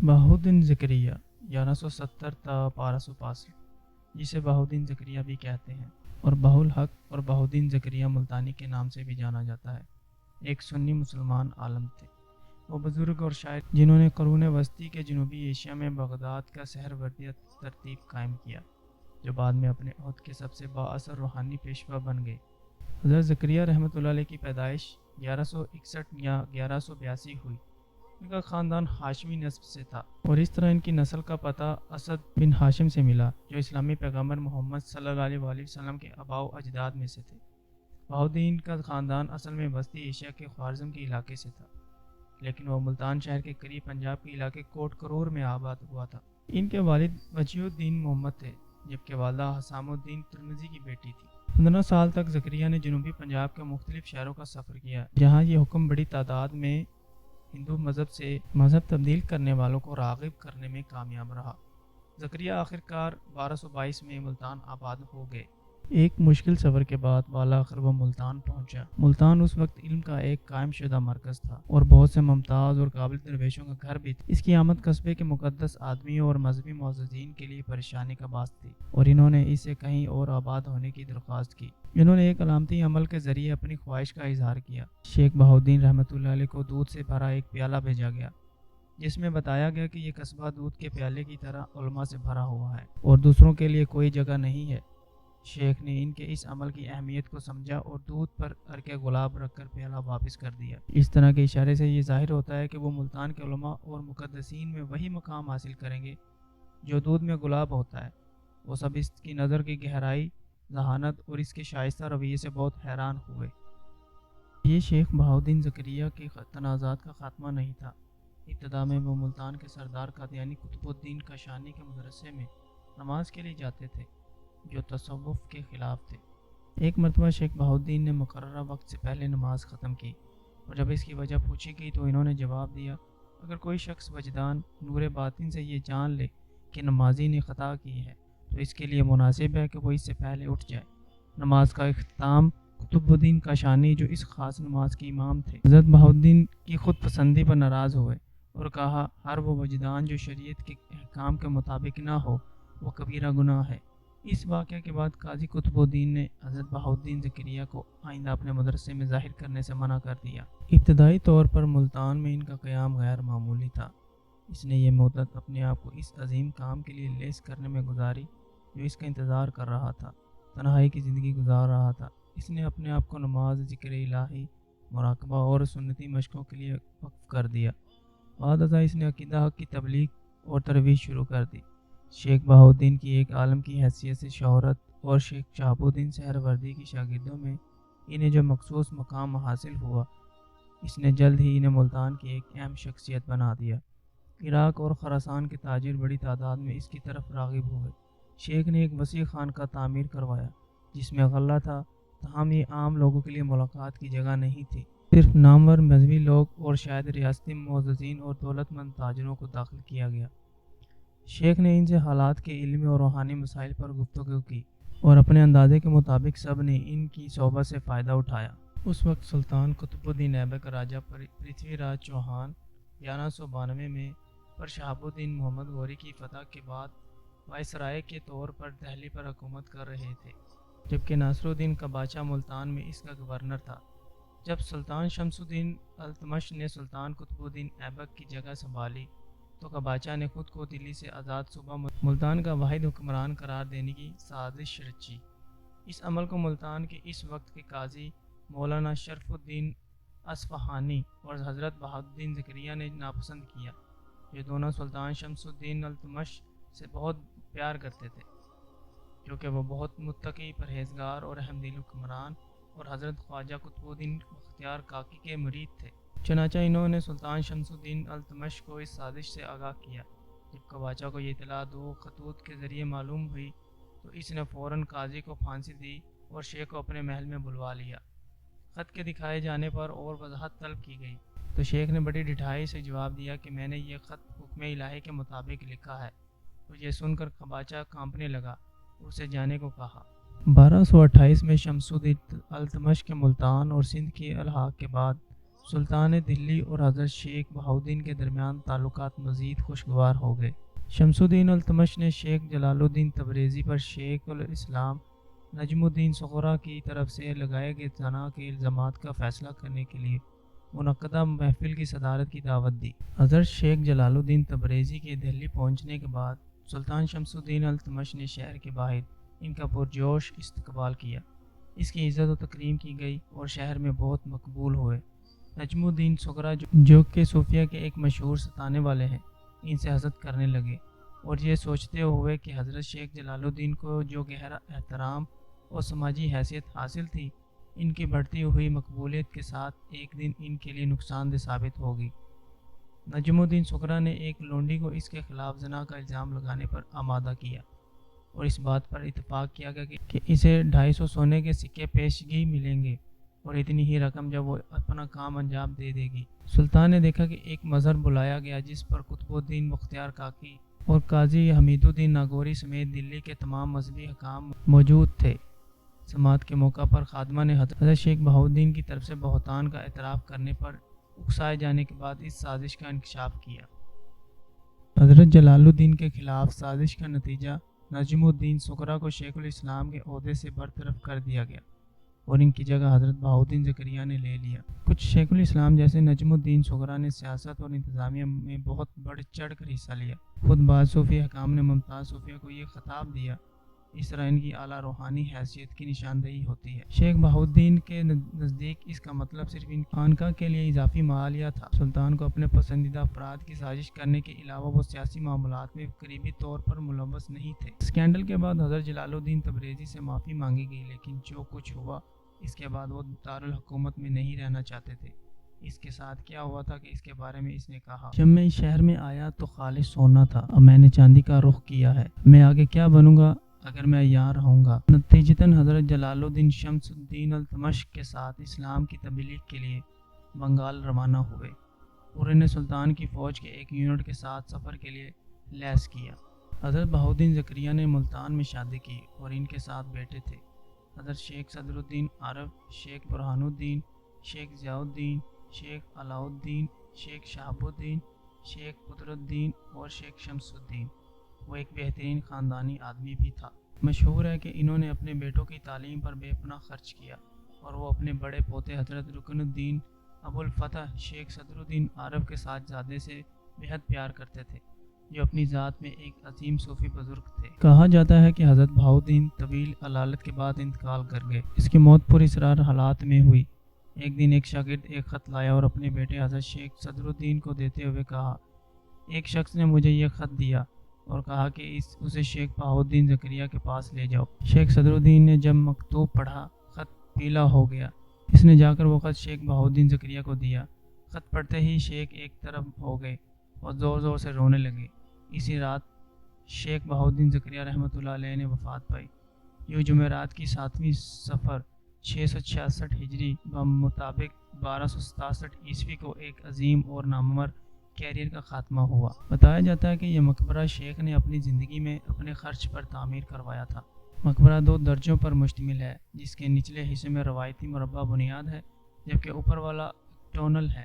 بہاؤالدین زکریا 1170 تا 1265 جسے بہاؤالدین زکریا بھی کہتے ہیں اور بہاء الحق اور بہاؤالدین زکریا ملتانی کے نام سے بھی جانا جاتا ہے، ایک سنی مسلمان عالم تھے۔ وہ بزرگ اور شاعر جنہوں نے قرون وسطی کے جنوبی ایشیا میں بغداد کا سہروردیہ ترتیب قائم کیا، جو بعد میں اپنے عہد کے سب سے بااثر روحانی پیشوا بن گئے۔ حضرت زکریا رحمۃ اللہ علیہ کی پیدائش 1161 یا 1182 ہوئی۔ ان کا خاندان ہاشمی نسب سے تھا اور اس طرح ان کی نسل کا پتہ اسد بن ہاشم سے ملا، جو اسلامی پیغمبر محمد صلی اللہ علیہ وآلہ وسلم کے آباء و اجداد میں سے تھے۔ بہاؤالدین کا خاندان اصل میں وسطی ایشیا کے خوارزم کے علاقے سے تھا، لیکن وہ ملتان شہر کے قریب پنجاب کے علاقے کوٹ کرور میں آباد ہوا تھا۔ ان کے والد وجیہ الدین محمد تھے، جبکہ والدہ حسام الدین ترمذی کی بیٹی تھی۔ 15 سال تک زکریا نے جنوبی پنجاب کے مختلف شہروں کا سفر کیا، جہاں یہ حکم بڑی تعداد میں ہندو مذہب سے مذہب تبدیل کرنے والوں کو راغب کرنے میں کامیاب رہا۔ زکریا آخرکار 1222 میں ملتان آباد ہو گئے۔ ایک مشکل سفر کے بعد بالآخر وہ ملتان پہنچا۔ ملتان اس وقت علم کا ایک قائم شدہ مرکز تھا اور بہت سے ممتاز اور قابل درویشوں کا گھر بھی تھا۔ اس کی آمد قصبے کے مقدس آدمیوں اور مذہبی معززین کے لیے پریشانی کا باعث تھی، اور انہوں نے اسے کہیں اور آباد ہونے کی درخواست کی۔ انہوں نے ایک علامتی عمل کے ذریعے اپنی خواہش کا اظہار کیا۔ شیخ بہاؤالدین رحمۃ اللہ علیہ کو دودھ سے بھرا ایک پیالہ بھیجا گیا، جس میں بتایا گیا کہ یہ قصبہ دودھ کے پیالے کی طرح علماء سے بھرا ہوا ہے اور دوسروں کے لیے کوئی جگہ نہیں ہے۔ شیخ نے ان کے اس عمل کی اہمیت کو سمجھا اور دودھ پر عرق گلاب رکھ کر پیالہ واپس کر دیا۔ اس طرح کے اشارے سے یہ ظاہر ہوتا ہے کہ وہ ملتان کے علماء اور مقدسین میں وہی مقام حاصل کریں گے جو دودھ میں گلاب ہوتا ہے۔ وہ سب اس کی نظر کی گہرائی، ذہانت اور اس کے شائستہ رویے سے بہت حیران ہوئے۔ یہ شیخ بہاؤالدین زکریا کے تنازعات کا خاتمہ نہیں تھا۔ ابتدا میں وہ ملتان کے سردار قادیانی قطب الدین کاشانی کے مدرسے میں نماز کے لیے جاتے تھے، جو تصوف کے خلاف تھے۔ ایک مرتبہ شیخ بہاؤالدین نے مقررہ وقت سے پہلے نماز ختم کی، اور جب اس کی وجہ پوچھی گئی تو انہوں نے جواب دیا، اگر کوئی شخص وجدان نور باطن سے یہ جان لے کہ نمازی نے خطا کی ہے تو اس کے لیے مناسب ہے کہ وہ اس سے پہلے اٹھ جائے۔ نماز کا اختتام قطب الدین کاشانی، جو اس خاص نماز کے امام تھے، حضرت بہاؤالدین کی خود پسندی پر ناراض ہوئے اور کہا، ہر وہ وجدان جو شریعت کے احکام کے مطابق نہ ہو وہ کبیرہ گناہ ہے۔ اس واقعہ کے بعد قاضی قطب الدین نے حضرت بہاؤالدین زکریا کو آئندہ اپنے مدرسے میں ظاہر کرنے سے منع کر دیا۔ ابتدائی طور پر ملتان میں ان کا قیام غیر معمولی تھا۔ اس نے یہ مدت اپنے آپ کو اس عظیم کام کے لیے لیس کرنے میں گزاری جو اس کا انتظار کر رہا تھا۔ تنہائی کی زندگی گزار رہا تھا۔ اس نے اپنے آپ کو نماز، ذکر الہی، مراقبہ اور سنتی مشقوں کے لیے وقف کر دیا۔ بعد ازاں اس نے عقیدہ حق کی تبلیغ اور ترویج شروع کر دی۔ شیخ بہاؤالدین کی ایک عالم کی حیثیت سے شہرت اور شیخ شہاب الدین سہروردی کی شاگردوں میں انہیں جو مخصوص مقام حاصل ہوا، اس نے جلد ہی انہیں ملتان کی ایک اہم شخصیت بنا دیا۔ عراق اور خراسان کے تاجر بڑی تعداد میں اس کی طرف راغب ہوئے۔ شیخ نے ایک وسیع خانقاہ تعمیر کروایا جس میں غلہ تھا، تاہم یہ عام لوگوں کے لیے ملاقات کی جگہ نہیں تھی۔ صرف نامور مذہبی لوگ اور شاید ریاستی معززین اور دولت مند تاجروں کو داخل کیا گیا۔ شیخ نے ان سے حالات کے علمی اور روحانی مسائل پر گفتگو کی اور اپنے اندازے کے مطابق سب نے ان کی صحبت سے فائدہ اٹھایا۔ اس وقت سلطان قطب الدین ایبک راجہ پرتھوی راج چوہان 1192 میں پر شہاب الدین محمد غوری کی فتح کے بعد وائسرائے کے طور پر دہلی پر حکومت کر رہے تھے، جبکہ ناصر الدین قباچہ ملتان میں اس کا گورنر تھا۔ جب سلطان شمس الدین التمش نے سلطان قطب الدین ایبک کی جگہ سنبھالی تو قباچہ نے خود کو دلی سے آزاد صوبہ ملتان کا واحد حکمران قرار دینے کی سازش رچی۔ اس عمل کو ملتان کے اس وقت کے قاضی مولانا شرف الدین اصفہانی اور حضرت بہاؤالدین زکریا نے ناپسند کیا، جو دونوں سلطان شمس الدین التمش سے بہت پیار کرتے تھے، کیونکہ وہ بہت متقی، پرہیزگار اور اہم دل حکمران اور حضرت خواجہ قطب الدین بختیار کاکی کے مرید تھے۔ چنانچہ انہوں نے سلطان شمس الدین التمش کو اس سازش سے آگاہ کیا۔ جب قباچہ کو یہ اطلاع دو خطوط کے ذریعے معلوم ہوئی تو اس نے فوراً قاضی کو پھانسی دی اور شیخ کو اپنے محل میں بلوا لیا۔ خط کے دکھائے جانے پر اور وضاحت طلب کی گئی تو شیخ نے بڑی ڈٹھائی سے جواب دیا کہ میں نے یہ خط حکم الہی کے مطابق لکھا ہے۔ تو یہ سن کر قباچہ کانپنے لگا، اسے جانے کو کہا۔ 1228 میں شمس الدین التمش کے ملتان اور سندھ کے الحاق کے بعد سلطان دلی اور حضرت شیخ بہاؤالدین کے درمیان تعلقات مزید خوشگوار ہو گئے۔ شمس الدین التمش نے شیخ جلال الدین تبریزی پر شیخ الاسلام نجم الدین صغری کی طرف سے لگائے گئے زنا کے الزامات کا فیصلہ کرنے کے لیے منعقدہ محفل کی صدارت کی دعوت دی۔ حضرت شیخ جلال الدین تبریزی کے دہلی پہنچنے کے بعد سلطان شمس الدین التمش نے شہر کے باہر ان کا پرجوش استقبال کیا۔ اس کی عزت و تکریم کی گئی اور شہر میں بہت مقبول ہوئے۔ نجم الدین صغری جو کہ صوفیہ کے ایک مشہور ستانے والے ہیں، ان سے حسد کرنے لگے اور یہ سوچتے ہوئے کہ حضرت شیخ جلال الدین کو جو گہرا احترام اور سماجی حیثیت حاصل تھی، ان کی بڑھتی ہوئی مقبولیت کے ساتھ ایک دن ان کے لیے نقصان دہ ثابت ہوگی۔ نجم الدین صغری نے ایک لونڈی کو اس کے خلاف زنا کا الزام لگانے پر آمادہ کیا اور اس بات پر اتفاق کیا گیا کہ اسے 250 سونے کے سکے پیشگی ملیں گے اور اتنی ہی رقم جب وہ اپنا کام انجام دے دے گی۔ سلطان نے دیکھا کہ ایک مظہر بلایا گیا جس پر قطب الدین بختیار کاکی اور قاضی حمید الدین ناگوری سمیت دلی کے تمام مذہبی حکام موجود تھے۔ سماعت کے موقع پر خادمہ نے حضرت شیخ بہاؤالدین کی طرف سے بہتان کا اعتراف کرنے پر اکسائے جانے کے بعد اس سازش کا انکشاف کیا۔ حضرت جلال الدین کے خلاف سازش کا نتیجہ نجم الدین صغری کو شیخ الاسلام کے عہدے سے برطرف کر دیا گیا اور ان کی جگہ حضرت بہاؤالدین زکریا نے لے لیا۔ کچھ شیخ الاسلام جیسے نجم الدین صغری نے سیاست اور انتظامیہ میں بہت بڑھ چڑھ کر حصہ لیا۔ خود بعض صوفی حکام نے ممتاز صوفیہ کو یہ خطاب دیا، اس طرح ان کی اعلیٰ روحانی حیثیت کی نشاندہی ہوتی ہے۔ شیخ بہاؤالدین کے نزدیک اس کا مطلب صرف ان خانقاہ کے لیے اضافی مالیہ تھا۔ سلطان کو اپنے پسندیدہ افراد کی سازش کرنے کے علاوہ وہ سیاسی معاملات میں قریبی طور پر ملوث نہیں تھے۔ اسکینڈل کے بعد حضرت جلال الدین تبریزی سے معافی مانگی گئی، لیکن جو کچھ ہوا اس کے بعد وہ دارالحکومت میں نہیں رہنا چاہتے تھے۔ اس کے ساتھ کیا ہوا تھا کہ اس کے بارے میں اس نے کہا، جب میں اس شہر میں آیا تو خالص سونا تھا، اب میں نے چاندی کا رخ کیا ہے، میں آگے کیا بنوں گا اگر میں یہاں رہوں گا۔ نتیجتاً حضرت جلال الدین شمس الدین التمش کے ساتھ اسلام کی تبلیغ کے لیے بنگال روانہ ہوئے اور انہیں سلطان کی فوج کے ایک یونٹ کے ساتھ سفر کے لیے لیس کیا۔ حضرت بہاؤالدین زکریا نے ملتان میں شادی کی اور ان کے ساتھ بیٹے تھے۔ حضرت شیخ صدر الدین عارف، شیخ برہان الدین، شیخ ضیاء الدین، شیخ علاء الدین، شیخ شہاب الدین، شیخ قطر الدین اور شیخ شمس الدین۔ وہ ایک بہترین خاندانی آدمی بھی تھا۔ مشہور ہے کہ انہوں نے اپنے بیٹوں کی تعلیم پر بے پناہ خرچ کیا اور وہ اپنے بڑے پوتے حضرت رکن الدین ابو الفتح شیخ صدر الدین عارف کے صاحبزادے سے بہت پیار کرتے تھے، جو اپنی ذات میں ایک عظیم صوفی بزرگ تھے۔ کہا جاتا ہے کہ حضرت بہاؤالدین طویل علالت کے بعد انتقال کر گئے۔ اس کی موت پر اسرار حالات میں ہوئی۔ ایک دن ایک شاگرد ایک خط لایا اور اپنے بیٹے حضرت شیخ صدر الدین کو دیتے ہوئے کہا، ایک شخص نے مجھے یہ خط دیا اور کہا کہ اسے شیخ بہاؤالدین زکریا کے پاس لے جاؤ۔ شیخ صدر الدین نے جب مکتوب پڑھا، خط پیلا ہو گیا۔ اس نے جا کر وہ خط شیخ بہاؤالدین زکریا کو دیا۔ خط پڑھتے ہی شیخ ایک طرف ہو گئے اور زور زور سے رونے لگے۔ اسی رات شیخ بہاؤالدین زکریا رحمۃ اللہ علیہ نے وفات پائی۔ یہ جمعرات کی 7ویں صفر 666 ہجری بمطابق 1267 عیسوی کو ایک عظیم اور نامور کیریئر کا خاتمہ ہوا۔ بتایا جاتا ہے کہ یہ مقبرہ شیخ نے اپنی زندگی میں اپنے خرچ پر تعمیر کروایا تھا۔ مقبرہ 2 درجوں پر مشتمل ہے، جس کے نچلے حصے میں روایتی مربع بنیاد ہے، جبکہ اوپر والا ٹونل ہے۔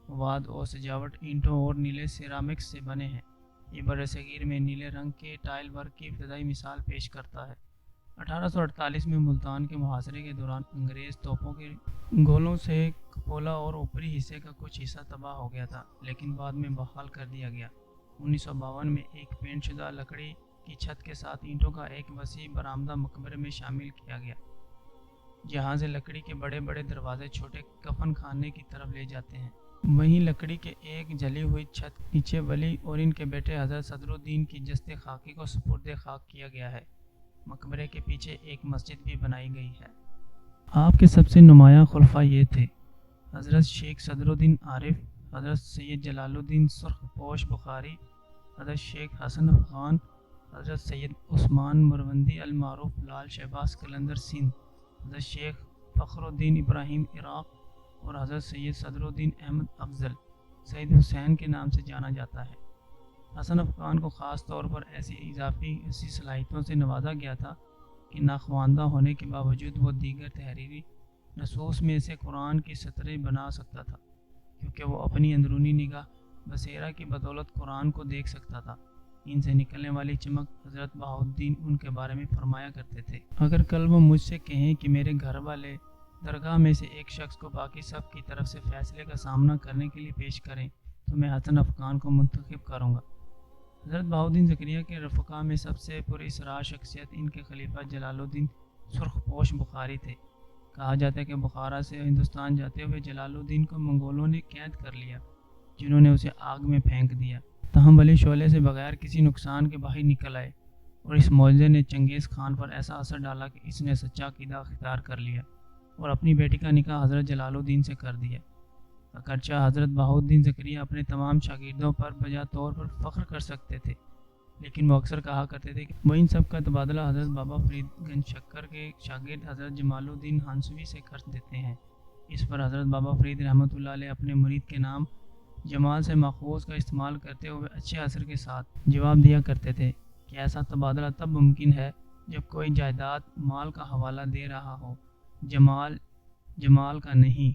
مواد اور سجاوٹ اینٹوں اور نیلے سیرامکس سے بنے ہیں۔ یہ برصغیر میں نیلے رنگ کے ٹائل ورک کی ابتدائی مثال پیش کرتا ہے۔ 1848 میں ملتان کے محاصرے کے دوران انگریز توپوں کے گولوں سے کپولا اور اوپری حصے کا کچھ حصہ تباہ ہو گیا تھا، لیکن بعد میں بحال کر دیا گیا۔ 1952 میں ایک پینٹ شدہ لکڑی کی چھت کے ساتھ اینٹوں کا ایک وسیع برآمدہ مقبرے میں شامل کیا گیا، جہاں سے لکڑی کے بڑے بڑے دروازے چھوٹے کفن خانے کی طرف لے جاتے ہیں۔ وہیں لکڑی کے ایک جلی ہوئی چھت نیچے ولی اور ان کے بیٹے حضرت صدر الدین کی جسد خاکی کو سپرد خاک کیا گیا ہے۔ مقبرے کے پیچھے ایک مسجد بھی بنائی گئی ہے۔ آپ کے سب سے نمایاں خلفاء یہ تھے: حضرت شیخ صدر الدین عارف، حضرت سید جلال الدین سرخ پوش بخاری، حضرت شیخ حسن افغان، حضرت سید عثمان مروندی المعروف لال شہباز قلندر سندھ، حضرت شیخ فخر الدین ابراہیم عراق اور حضرت سید صدر الدین احمد افضل سید حسین کے نام سے جانا جاتا ہے۔ حسن افغان کو خاص طور پر ایسی صلاحیتوں سے نوازا گیا تھا کہ ناخواندہ ہونے کے باوجود وہ دیگر تحریری نصوص میں سے قرآن کی سطریں بنا سکتا تھا۔ کیونکہ وہ اپنی اندرونی نگاہ بصیرہ کی بدولت قرآن کو دیکھ سکتا تھا۔ ان سے نکلنے والی چمک حضرت بہاؤالدین ان کے بارے میں فرمایا کرتے تھے، اگر کل وہ مجھ سے کہیں کہ میرے گھر والے درگاہ میں سے ایک شخص کو باقی سب کی طرف سے فیصلے کا سامنا کرنے کے لیے پیش کریں تو میں حسن افغان کو منتخب کروں گا۔ حضرت بہاؤالدین زکریا کے رفقا میں سب سے پر اسرار شخصیت ان کے خلیفہ جلال الدین سرخ پوش بخاری تھے۔ کہا جاتا ہے کہ بخارا سے ہندوستان جاتے ہوئے جلال الدین کو منگولوں نے قید کر لیا، جنہوں نے اسے آگ میں پھینک دیا، تاہم ولی شعلے سے بغیر کسی نقصان کے باہر نکل آئے، اور اس معجزے نے چنگیز خان پر ایسا اثر ڈالا کہ اس نے سچا عقیدہ اختیار کر لیا اور اپنی بیٹی کا نکاح حضرت جلال الدین سے کر دیا۔ اگرچہ حضرت بہاؤالدین زکریا اپنے تمام شاگردوں پر بجا طور پر فخر کر سکتے تھے، لیکن وہ اکثر کہا کرتے تھے کہ وہ ان سب کا تبادلہ حضرت بابا فرید گنج شکر کے شاگرد حضرت جمال الدین ہنسوی سے کر دیتے ہیں۔ اس پر حضرت بابا فرید رحمۃ اللہ علیہ اپنے مرید کے نام جمال سے ماخوذ کا استعمال کرتے ہوئے اچھے اثر کے ساتھ جواب دیا کرتے تھے کہ ایسا تبادلہ تب ممکن ہے جب کوئی جائیداد مال کا حوالہ دے رہا ہو، جمال کا نہیں۔